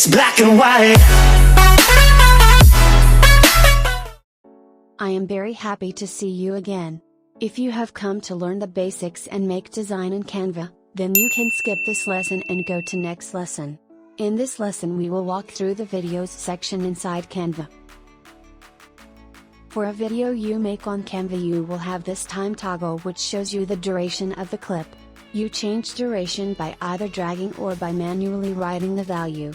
It's black and white. I am very happy to see you again. If you have come to learn the basics and make design in Canva, then you can skip this lesson and go to next lesson. In this lesson we will walk through the videos section inside Canva. For a video you make on Canva you will have this time toggle which shows you the duration of the clip. You change duration by either dragging or by manually writing the value.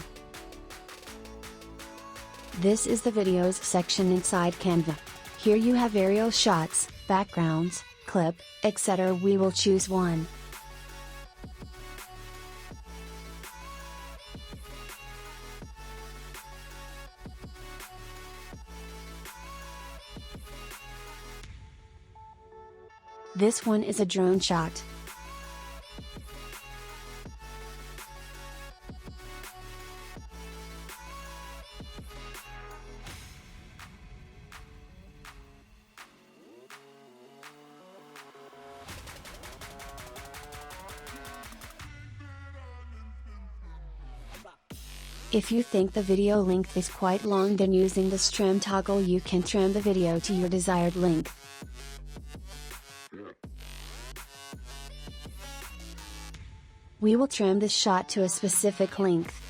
This is the videos section inside Canva. Here you have aerial shots, backgrounds, clip, etc. We will choose one. This one is a drone shot. If you think the video length is quite long, then using this trim toggle you can trim the video to your desired length. We will trim this shot to a specific length.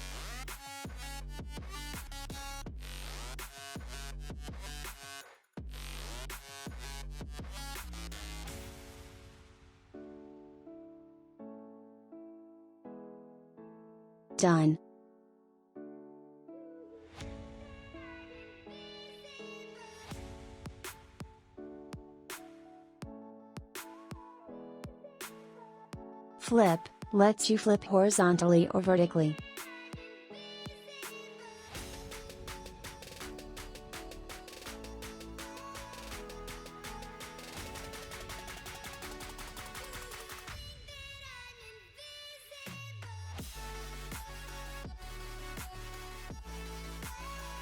Done. Flip lets you flip horizontally or vertically.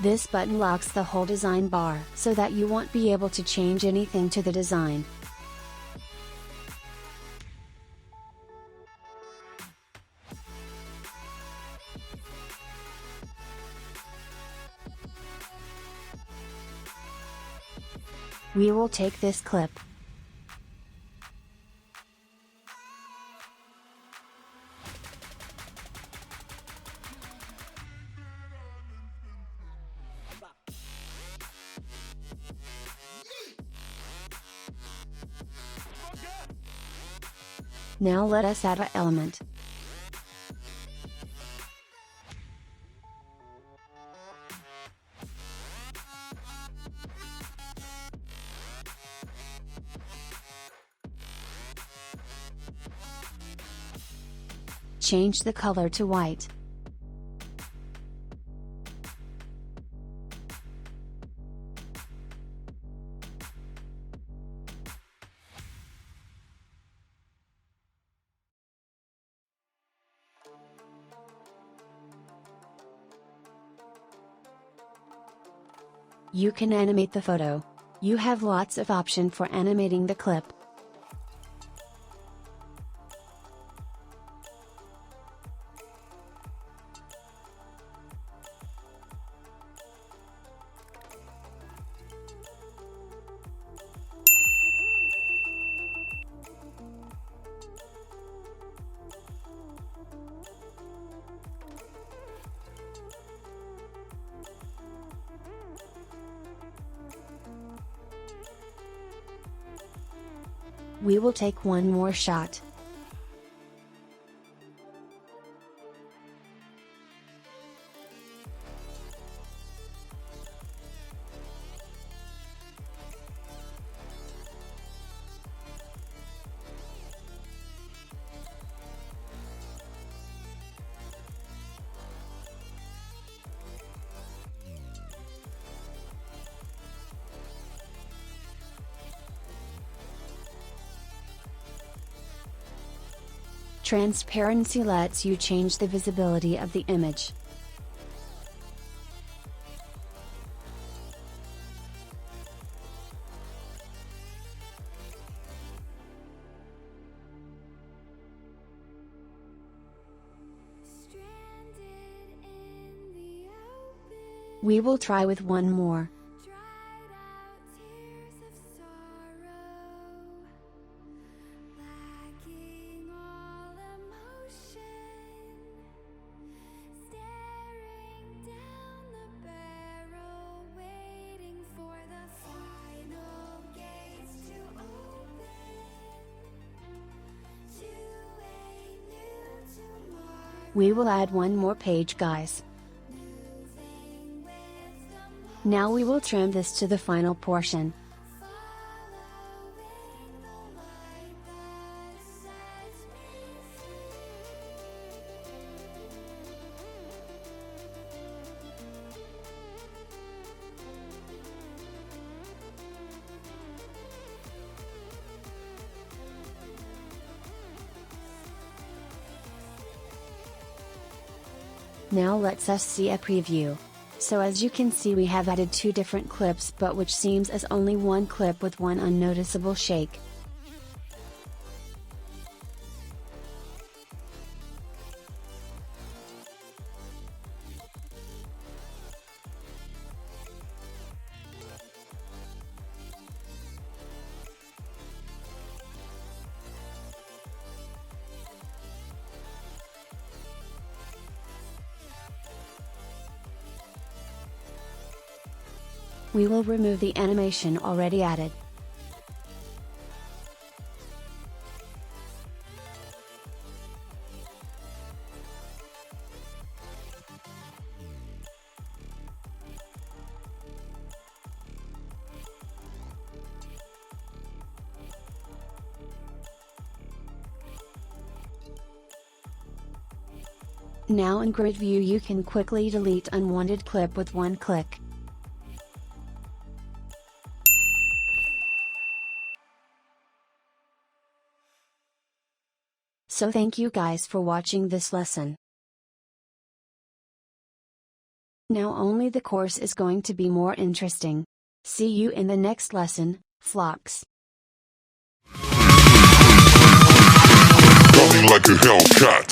This button locks the whole design bar so that you won't be able to change anything to the design. We will take this clip. Now let us add an element. Change the color to white. You can animate the photo. You have lots of options for animating the clip. We will take one more shot. Transparency lets you change the visibility of the image. We will try with one more. We will add one more page, guys. Now we will trim this to the final portion. Now let's us see a preview. So as you can see, we have added two different clips, but which seems as only one clip with one unnoticeable shake. We will remove the animation already added. Now in grid view you can quickly delete unwanted clip with one click. So thank you guys for watching this lesson. Now only the course is going to be more interesting. See you in the next lesson, flocks. Coming like a Hellcat.